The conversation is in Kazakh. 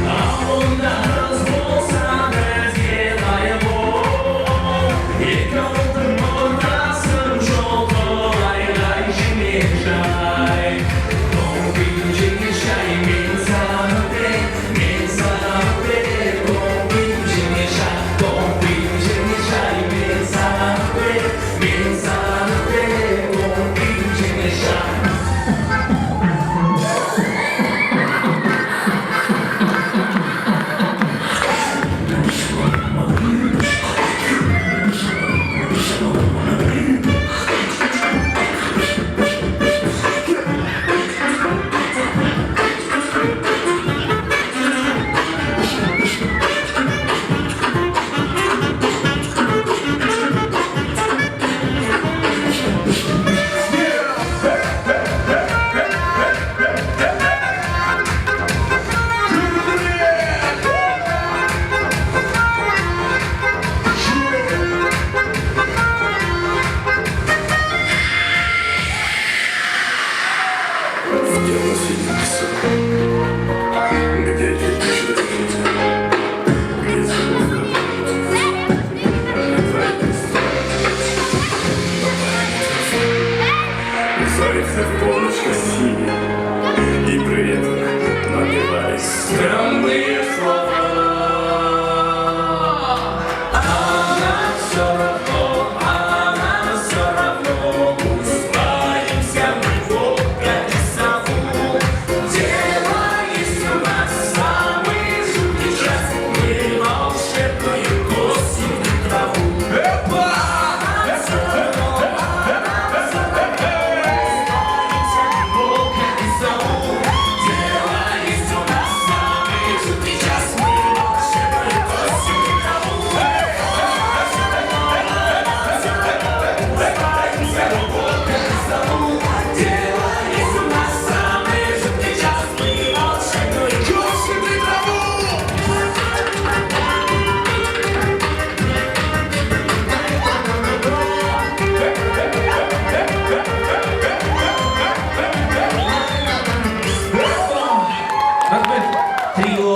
а вона розболсане з'їла його. І крутимо разом жовто, лай-лай, мішай. Комбінчик мішай, мін завжди, мін завжди. Комбінчик мішай, комбінчик мішай, мін завжди, мін завжди. Комбінчик мішай. Дело сидится, где летишь дождь, где звук зайцев полночка синяя, и при этом напиваясь Странные слова, она все равно, устраиваемся мы в лесову. Дело есть у нас самый жуткий час, мы волшебную косим траву. Она все равно, устраиваемся мы в лесову. Дело есть у нас самый жуткий час, мы волшебную косим траву. Дело есть у нас самый жуткий час, мы волшебную косим траву. Трио